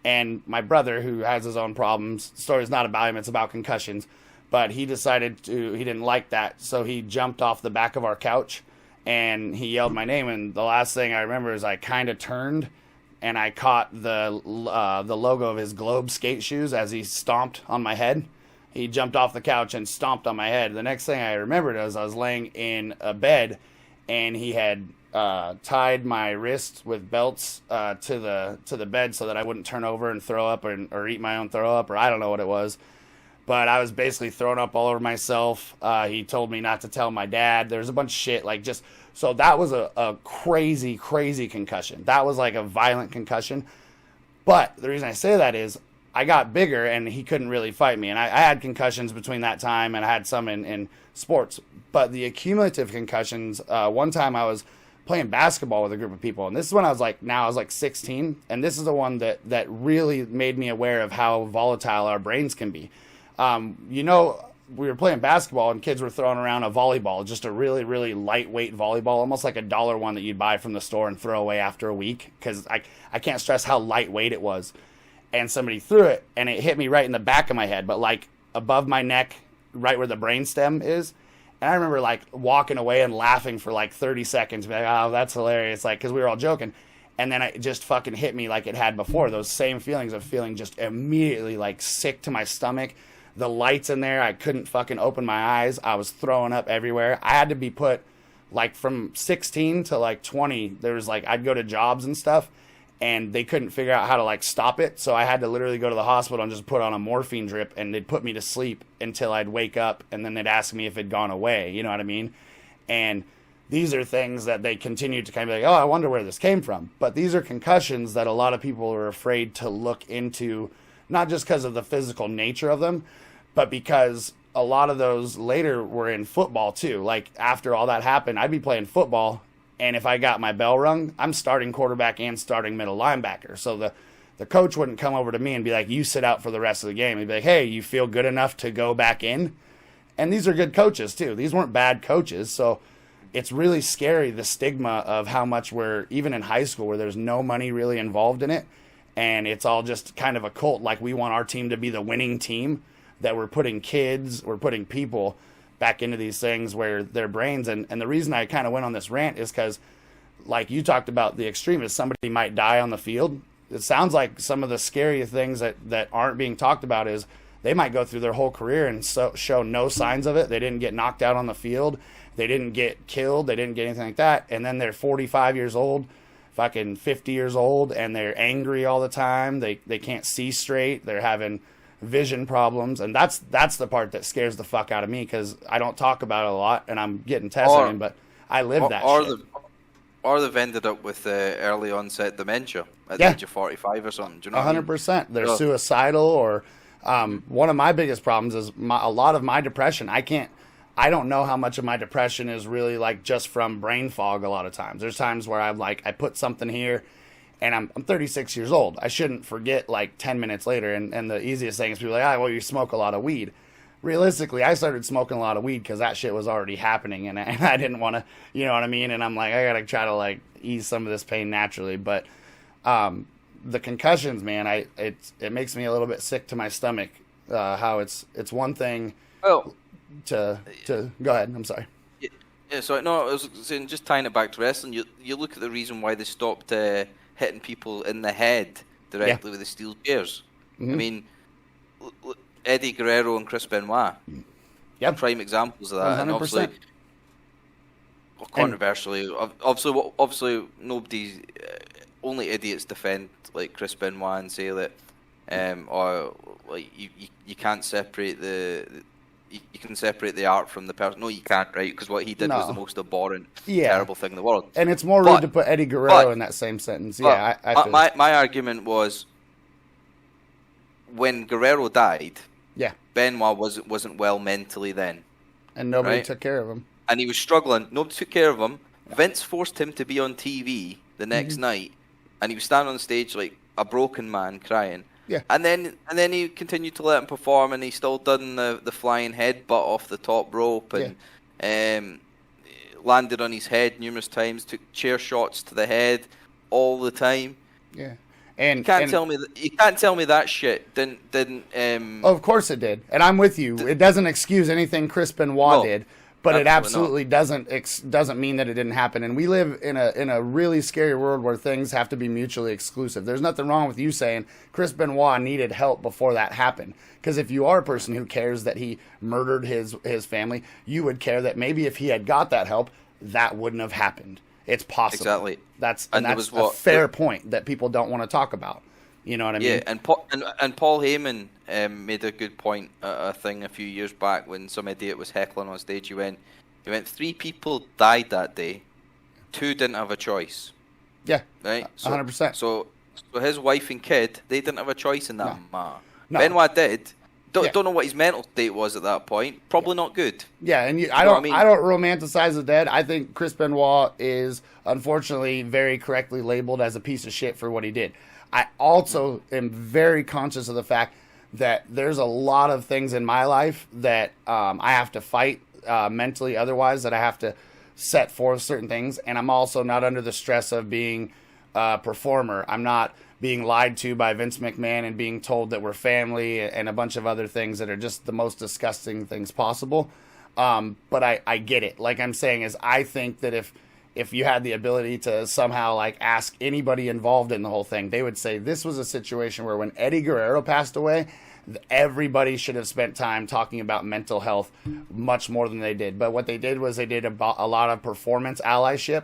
And my brother, who has his own problems, the story's not about him, it's about concussions. But he he didn't like that, so he jumped off the back of our couch, and he yelled my name, and the last thing I remember is I kind of turned, and I caught the logo of his Globe skate shoes as he stomped on my head. He jumped off the couch and stomped on my head. The next thing I remembered was I was laying in a bed, and he had tied my wrists with belts to the bed so that I wouldn't turn over and throw up or eat my own throw up, or I don't know what it was. But I was basically throwing up all over myself. He told me not to tell my dad. There's a bunch of shit. So that was a crazy, crazy concussion. That was like a violent concussion. But the reason I say that is I got bigger and he couldn't really fight me. And I had concussions between that time, and I had some in sports. But the accumulative concussions, one time I was playing basketball with a group of people. And this is when I was like 16. And this is the one that really made me aware of how volatile our brains can be. We were playing basketball and kids were throwing around a volleyball, just a really, really lightweight volleyball, almost like $1 one that you'd buy from the store and throw away after a week, because I can't stress how lightweight it was. And somebody threw it, and it hit me right in the back of my head, but like above my neck, right where the brainstem is. And I remember like walking away and laughing for like 30 seconds, be like, oh, that's hilarious, like, because we were all joking. And then it just fucking hit me like it had before, those same feelings of feeling just immediately like sick to my stomach. The lights in there, I couldn't fucking open my eyes. I was throwing up everywhere. I had to be put, like, from 16 to, like, 20, there was, like, I'd go to jobs and stuff, and they couldn't figure out how to, like, stop it. So I had to literally go to the hospital and just put on a morphine drip, and they'd put me to sleep until I'd wake up, and then they'd ask me if it'd gone away. You know what I mean? And these are things that they continue to kind of be like, oh, I wonder where this came from. But these are concussions that a lot of people are afraid to look into, not just because of the physical nature of them, but because a lot of those later were in football too. Like after all that happened, I'd be playing football, and if I got my bell rung, I'm starting quarterback and starting middle linebacker. So the coach wouldn't come over to me and be like, you sit out for the rest of the game. He'd be like, hey, you feel good enough to go back in? And these are good coaches too. These weren't bad coaches. So it's really scary, the stigma of how much we're, even in high school where there's no money really involved in it, and it's all just kind of a cult. Like we want our team to be the winning team, that we're putting kids, we're putting people back into these things where their brains, and the reason I kind of went on this rant is because, like you talked about the extreme, is somebody might die on the field. It sounds like some of the scary things that aren't being talked about is they might go through their whole career and show no signs of it. They didn't get knocked out on the field. They didn't get killed. They didn't get anything like that. And then they're 45 years old, fucking 50 years old, and they're angry all the time. They can't see straight. They're having vision problems. And that's the part that scares the fuck out of me, because I don't talk about it a lot, and I'm getting tested, but I live that shit. Or they've ended up with early onset dementia at the age of 45 or something. Do you know 100%. They're suicidal, or one of my biggest problems is a lot of my depression. I don't know how much of my depression is really like just from brain fog a lot of times. There's times where I'm like, I put something here, and I'm 36 years old. I shouldn't forget like 10 minutes later. And the easiest thing is people are like, well, you smoke a lot of weed. Realistically, I started smoking a lot of weed because that shit was already happening, and I didn't want to, you know what I mean? And I'm like, I got to try to like ease some of this pain naturally. But the concussions, man, it makes me a little bit sick to my stomach, how it's one thing to go ahead. I'm sorry. Yeah, so no, I was saying, just tying it back to wrestling, you look at the reason why they stopped hitting people in the head directly with the steel chairs. Mm-hmm. I mean, Eddie Guerrero and Chris Benoit, prime examples of that. 100%. And obviously, controversially, obviously nobody, only idiots defend like Chris Benoit and say that, or like you can't separate you can separate the art from the person. No, you can't, right? Because what he did was the most abhorrent, terrible thing in the world. And it's more rude to put Eddie Guerrero in that same sentence. Yeah, I feel my argument was, when Guerrero died, Benoit wasn't well mentally then, and nobody took care of him. And he was struggling. Nobody took care of him. Vince forced him to be on TV the next night, and he was standing on the stage like a broken man crying. Yeah. And then he continued to let him perform, and he still done the flying headbutt off the top rope, and landed on his head numerous times, took chair shots to the head all the time. Yeah. And you can't tell me that shit didn't of course it did. And I'm with you. It doesn't excuse anything Chris Benoit did. But it absolutely doesn't mean that it didn't happen. And we live in a really scary world where things have to be mutually exclusive. There's nothing wrong with you saying Chris Benoit needed help before that happened. Because if you are a person who cares that he murdered his family, you would care that maybe if he had got that help, that wouldn't have happened. It's possible. Exactly. That's a fair point that people don't want to talk about. You know what I mean? Yeah, and Paul Heyman made a good point, a thing a few years back when some idiot was heckling on stage. He went, 3 people died that day, 2 didn't have a choice. Yeah, right. 100%. So his wife and kid, they didn't have a choice in that. No. Benoit did. Don't know what his mental state was at that point. Probably not good. Yeah, and I don't romanticize the dead. I think Chris Benoit is unfortunately very correctly labeled as a piece of shit for what he did. I also am very conscious of the fact that there's a lot of things in my life that I have to fight mentally otherwise, that I have to set forth certain things. And I'm also not under the stress of being a performer. I'm not being lied to by Vince McMahon and being told that we're family and a bunch of other things that are just the most disgusting things possible. But I get it. Like I'm saying is, I think that if you had the ability to somehow like ask anybody involved in the whole thing, they would say this was a situation where when Eddie Guerrero passed away, everybody should have spent time talking about mental health much more than they did. But what they did was they did a lot of performance allyship,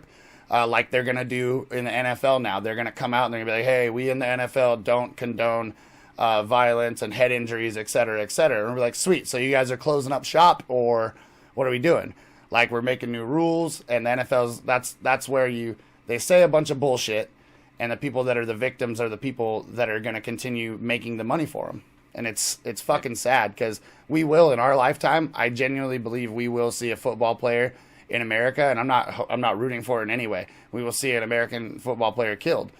like they're going to do in the NFL now. They're going to come out and they're going to be like, hey, we in the NFL don't condone violence and head injuries, et cetera, et cetera. And we're like, sweet, so you guys are closing up shop, or what are we doing? like we're making new rules, and the NFL's that's where they say a bunch of bullshit, and the people that are the victims are the people that are going to continue making the money for them. And it's fucking sad, because we will, in our lifetime, I genuinely believe we will see a football player in America, and I'm not rooting for it in any way. We will see an American football player killed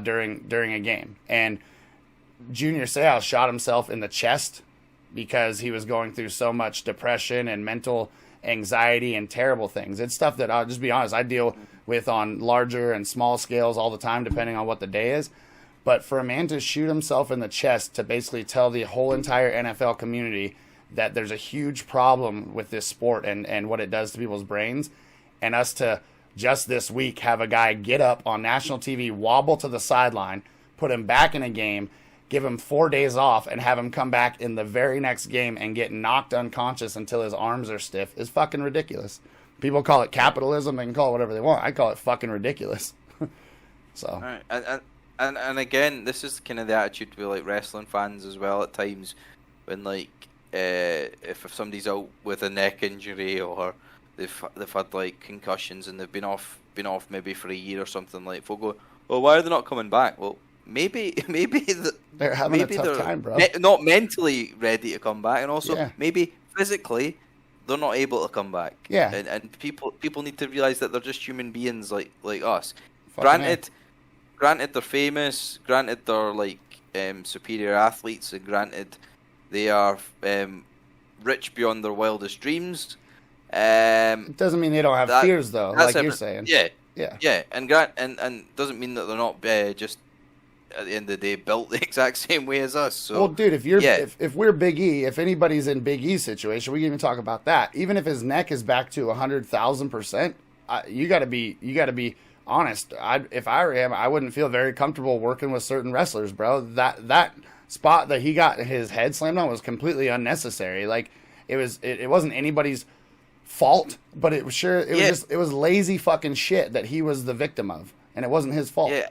during a game. And Junior Seau shot himself in the chest because he was going through so much depression and mental anxiety and terrible things. It's stuff that, I'll just be honest, I deal with on larger and small scales all the time, depending on what the day is. But for a man to shoot himself in the chest to basically tell the whole entire NFL community that there's a huge problem with this sport and what it does to people's brains, and us to just this week have a guy get up on national TV, wobble to the sideline, put him back in a game, give him 4 days off, and have him come back in the very next game and get knocked unconscious until his arms are stiff is fucking ridiculous. People call it capitalism. They can call it whatever they want. I call it fucking ridiculous. So. All right. And again, this is kind of the attitude with like wrestling fans as well at times, when like if somebody's out with a neck injury, or they've had like concussions and they've been off maybe for a year or something, like folk go, well, why are they not coming back? Well, maybe they're having a tough time, bro. Not mentally ready to come back, and also maybe physically they're not able to come back. Yeah, and people need to realize that they're just human beings like us. Granted, they're famous. Granted, they're like superior athletes, and granted, they are rich beyond their wildest dreams. It doesn't mean they don't have fears, though, like you're saying. Yeah, and doesn't mean that they're not just at the end of the day built the exact same way as us. So, well, dude, if we're Big E, if anybody's in Big E's situation, we can even talk about that. Even if his neck is back to 100,000%, you got to be honest. If I were him, I wouldn't feel very comfortable working with certain wrestlers, bro. That spot that he got his head slammed on was completely unnecessary. Like it wasn't anybody's fault, but it was lazy fucking shit that he was the victim of, and it wasn't his fault. Yeah,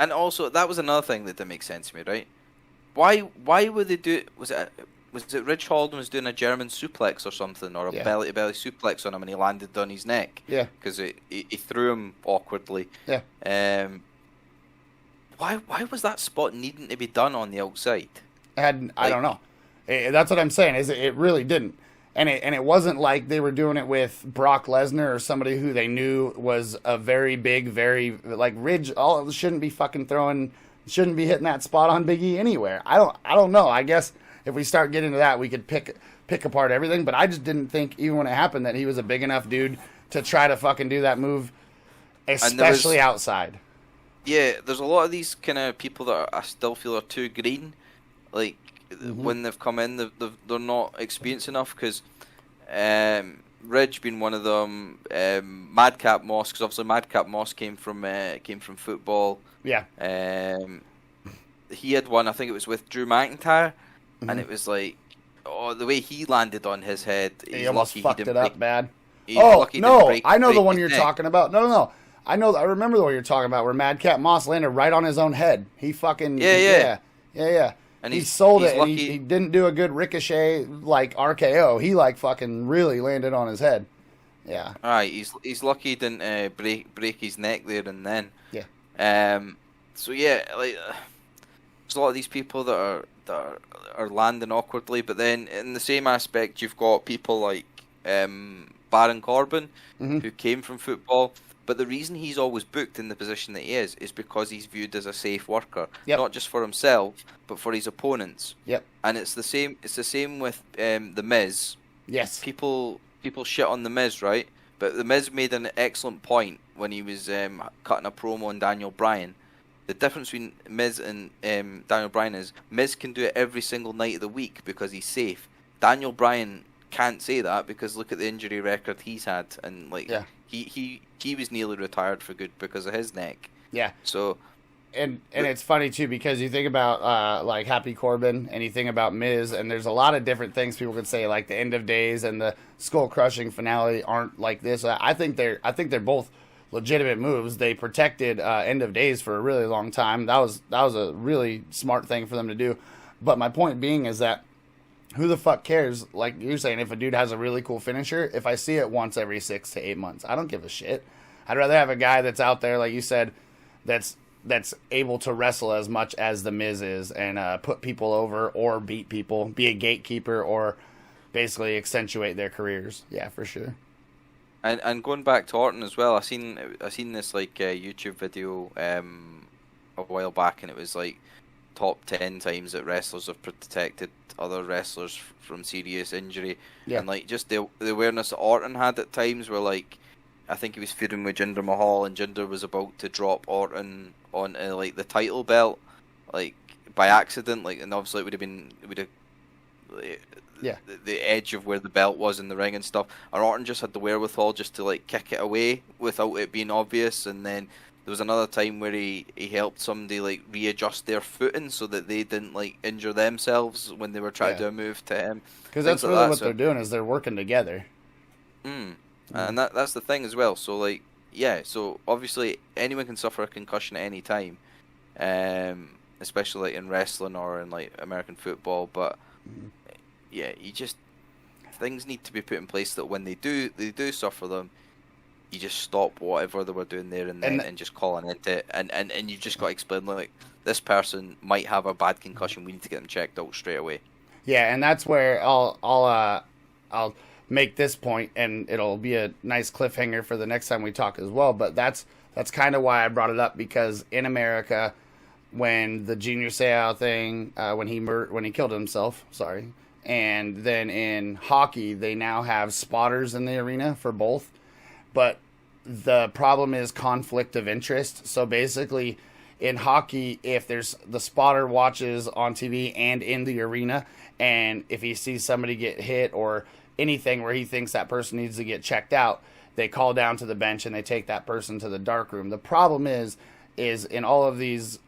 and also that was another thing that didn't make sense to me, right? Why would they do it? Was it Rich Holden was doing a German suplex or something, or a belly to belly suplex on him, and he landed on his neck? Yeah, because he threw him awkwardly. Yeah. Why was that spot needing to be done on the outside? I don't know. That's what I'm saying. Is it really didn't. And it wasn't like they were doing it with Brock Lesnar or somebody who they knew was a very big, very like Ridge. Shouldn't be hitting that spot on Big E anywhere. I don't know. I guess if we start getting to that, we could pick apart everything. But I just didn't think, even when it happened, that he was a big enough dude to try to fucking do that move, especially outside. Yeah, there's a lot of these kind of people that I still feel are too green. Like, when they've come in, they're not experienced enough, because Ridge being one of them, Madcap Moss, because obviously Madcap Moss came from football. Yeah. He had one, I think it was with Drew McIntyre, and it was like, the way he landed on his head, he almost fucked it up bad. I know the one you're talking about. No. I remember the one you're talking about, where Madcap Moss landed right on his own head. He fucking yeah. And he sold it, and he didn't do a good ricochet like RKO. He like fucking really landed on his head. Yeah. All right. He's lucky he didn't break his neck there and then. Yeah. So yeah, like there's a lot of these people that are landing awkwardly, but then in the same aspect, you've got people like Baron Corbin, who came from football. But the reason he's always booked in the position that he is because he's viewed as a safe worker, not just for himself, but for his opponents. Yep. And it's the same. It's the same with the Miz. Yes. People shit on the Miz, right? But the Miz made an excellent point when he was cutting a promo on Daniel Bryan. The difference between Miz and Daniel Bryan is Miz can do it every single night of the week because he's safe. Daniel Bryan can't say that because look at the injury record he's had, and like he was nearly retired for good because of his neck. Yeah. So, and it's funny too, because you think about like Happy Corbin and you think about Miz, and there's a lot of different things people could say, like the End of Days and the skull crushing finale aren't like this. I think they're both legitimate moves. They protected End of Days for a really long time. That was a really smart thing for them to do. But my point being is that who the fuck cares? Like you're saying, if a dude has a really cool finisher, if I see it once every 6 to 8 months, I don't give a shit. I'd rather have a guy that's out there, like you said, that's able to wrestle as much as the Miz is and put people over or beat people, be a gatekeeper or basically accentuate their careers. Yeah, for sure. And going back to Orton as well, I seen this like YouTube video a while back, and it was like top 10 times that wrestlers have protected other wrestlers from serious injury. Yeah. And like just the awareness that Orton had at times, where like I think he was feuding with Jinder Mahal, and Jinder was about to drop Orton on like the title belt, like by accident, like, and obviously it would have yeah, the edge of where the belt was in the ring and stuff. And Orton just had the wherewithal just to like kick it away without it being obvious. And then there was another time where he helped somebody like readjust their footing so that they didn't like injure themselves when they were trying to do a move to him. Because that's really what they're doing, is they're working together. And that's the thing as well. So like, yeah, so obviously anyone can suffer a concussion at any time, especially like in wrestling or in like American football. But yeah, things need to be put in place that when they do suffer them, you just stop whatever they were doing there and then and just call an end to it. And you've just got to explain, like, this person might have a bad concussion. We need to get them checked out straight away. Yeah, and that's where I'll make this point, and it'll be a nice cliffhanger for the next time we talk as well. But that's kind of why I brought it up, because in America, when the Junior Seau thing, when he killed himself, and then in hockey they now have spotters in the arena for both, but the problem is conflict of interest. So basically, in hockey, if there's the spotter watches on TV and in the arena, and if he sees somebody get hit or anything where he thinks that person needs to get checked out, they call down to the bench and they take that person to the dark room. The problem is in all of these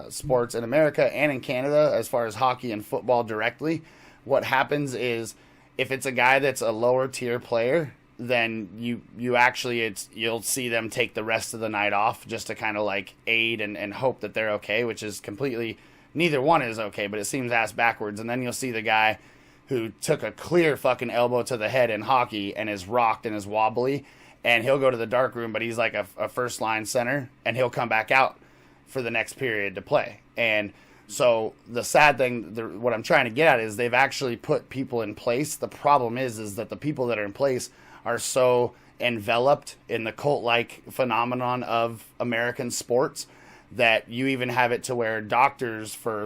sports in America and in Canada, as far as hockey and football directly, what happens is if it's a guy that's a lower tier player, then you'll see them take the rest of the night off just to kind of like aid and hope that they're okay, which is completely, neither one is okay, but it seems ass backwards. And then you'll see the guy who took a clear fucking elbow to the head in hockey and is rocked and is wobbly, and he'll go to the dark room, but he's like a first line center, and he'll come back out for the next period to play. And so the sad thing, what I'm trying to get at, is they've actually put people in place. The problem is that the people that are in place are so enveloped in the cult-like phenomenon of American sports that you even have it to where doctors for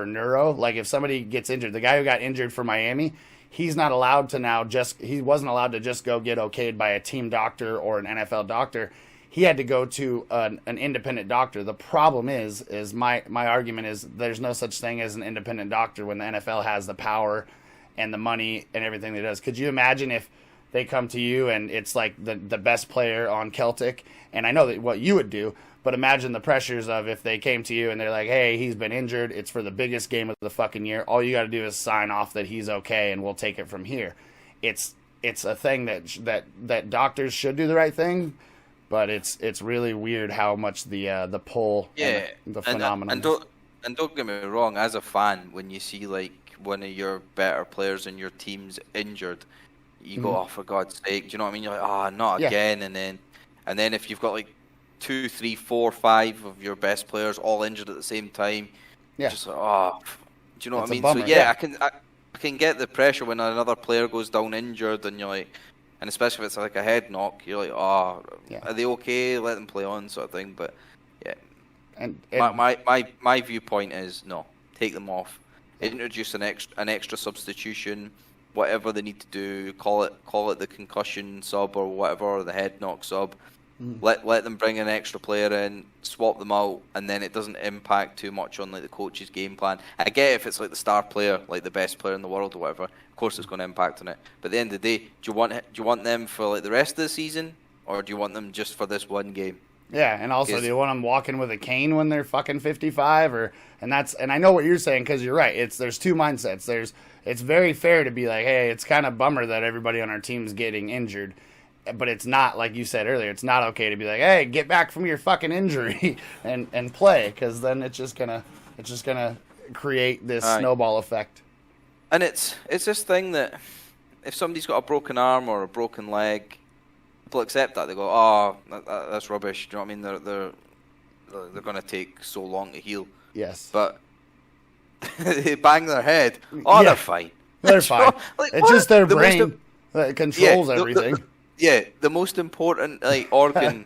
neuro, like if somebody gets injured, the guy who got injured for Miami, he's not allowed to he wasn't allowed to just go get okayed by a team doctor or an NFL doctor. He had to go to an independent doctor. The problem is my argument is there's no such thing as an independent doctor when the NFL has the power and the money and everything that it does. Could you imagine if they come to you and it's like the best player on Celtic? And I know that what you would do, but imagine the pressures of if they came to you and they're like, hey, he's been injured. It's for the biggest game of the fucking year. All you got to do is sign off that he's okay and we'll take it from here. It's a thing that doctors should do the right thing, but it's really weird how much the pull and the phenomenon. And don't get me wrong, as a fan, when you see like one of your better players in your team's injured, you go, oh, for God's sake, do you know what I mean? You're like, oh, not again. And then if you've got like 2, 3, 4, 5 of your best players all injured at the same time, just like, oh, do you know what I mean? Bummer, so yeah, I can get the pressure when another player goes down injured, and you're like, and especially if it's like a head knock, you're like, oh, are they okay? Let them play on, sort of thing. But yeah, and my viewpoint is no, take them off, introduce an extra substitution, whatever they need to do, call it the concussion sub or whatever, or the head knock sub. Let them bring an extra player in, swap them out, and then it doesn't impact too much on like the coach's game plan. I get if it's like the star player, like the best player in the world or whatever, of course it's going to impact on it. But at the end of the day, do you want them for like the rest of the season, or do you want them just for this one game? Yeah, and also, do you want them walking with a cane when they're fucking 55? And I know what you're saying, because you're right. There's two mindsets. It's very fair to be like, hey, it's kind of bummer that everybody on our team's getting injured. But it's not, like you said earlier, it's not okay to be like, hey, get back from your fucking injury and play, because then it's just gonna create this snowball effect. And it's this thing that if somebody's got a broken arm or a broken leg, people accept that. They go, "Oh, that's rubbish." Do you know what I mean? They're going to take so long to heal. Yes. But they bang their head. Oh, they're fine. They're fine. Like, it's just their brain that controls everything. The most important organ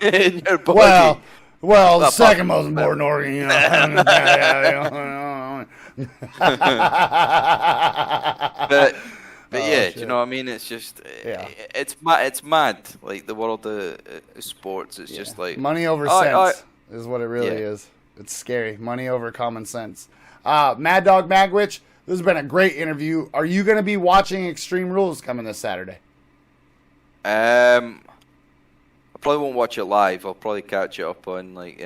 in your body. Well, the second most important organ, you know. but yeah, do you know what I mean? It's just, it's mad. Like the world of sports, it's just like money over sense is what it really is. It's scary. Money over common sense. Mad Dog Magwitch, this has been a great interview. Are you going to be watching Extreme Rules coming this Saturday? I probably won't watch it live. I'll probably catch it up on like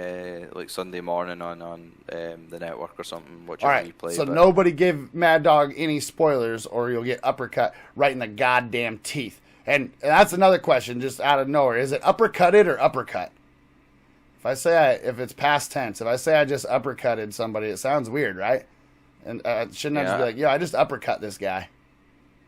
Sunday morning on the network or something. Watch it replay. So nobody give Mad Dog any spoilers, or you'll get uppercut right in the goddamn teeth. And that's another question, just out of nowhere. Is it uppercutted or uppercut? If it's past tense, if I say I just uppercutted somebody, it sounds weird, right? And shouldn't I just be like, I just uppercut this guy?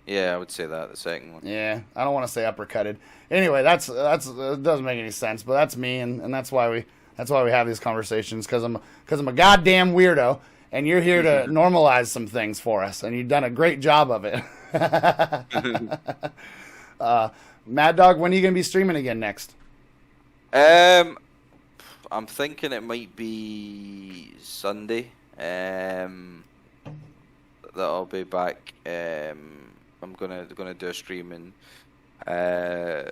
Yeah, I would say that, the second one. Yeah, I don't want to say uppercutted. Anyway, it doesn't make any sense, but that's me, and that's why we have these conversations, because I'm a goddamn weirdo, and you're here to normalize some things for us, and you've done a great job of it. Mad Dog, when are you gonna be streaming again next? I'm thinking it might be Sunday. That I'll be back. I'm gonna do a stream and gonna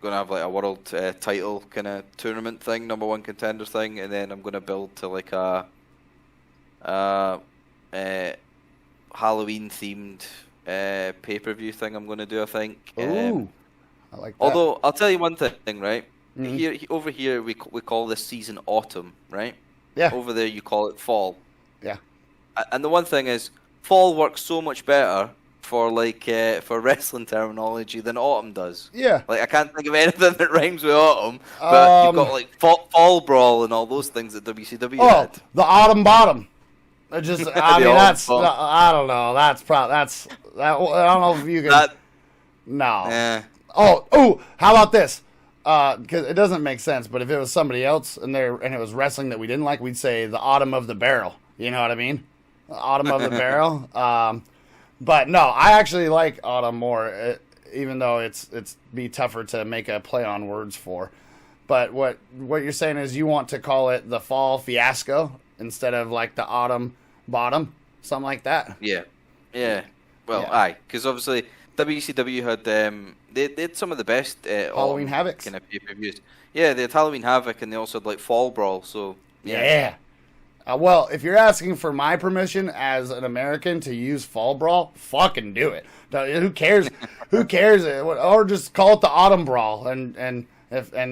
have like a world title kind of tournament thing, number one contender thing, and then I'm gonna build to like a Halloween themed pay-per-view thing. I'm gonna do, I think. Ooh, I like that. Although I'll tell you one thing, right? Mm-hmm. Over here we call this season autumn, right? Yeah. Over there you call it fall. Yeah. And the one thing is, fall works so much better for for wrestling terminology than autumn does. Yeah. Like I can't think of anything that rhymes with autumn, but you've got like fall brawl and all those things that WCW had. Oh, the autumn bottom. I mean, that's I don't know. I don't know if you can. No. Yeah. Oh, how about this? Because it doesn't make sense. But if it was somebody else and it was wrestling that we didn't like, we'd say the autumn of the barrel. You know what I mean? The autumn of the barrel. But no, I actually like autumn more, even though it's be tougher to make a play on words for. But what you're saying is you want to call it the fall fiasco instead of like the autumn bottom, something like that. Yeah. Well, because obviously WCW had they had some of the best Halloween Havocs kind of pay-per-views. Yeah, they had Halloween Havoc and they also had like Fall Brawl. So yeah. Well, if you're asking for my permission as an American to use Fall Brawl, fucking do it. Who cares? Who cares? Or just call it the Autumn Brawl and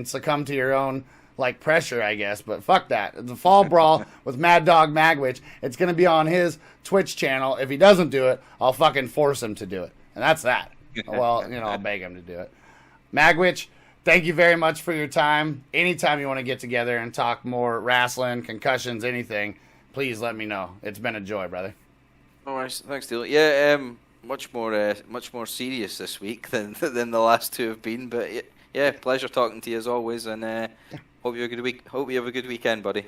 succumb to your own like pressure, I guess. But fuck that. The Fall Brawl with Mad Dog Magwitch. It's gonna be on his Twitch channel. If he doesn't do it, I'll fucking force him to do it, and that's that. Well, I'll beg him to do it. Magwitch, thank you very much for your time. Anytime you want to get together and talk more wrestling, concussions, anything, please let me know. It's been a joy, brother. All right, thanks, Steele. Yeah, much more serious this week than the last two have been. But yeah, pleasure talking to you as always, and hope you have a good week. Hope you have a good weekend, buddy.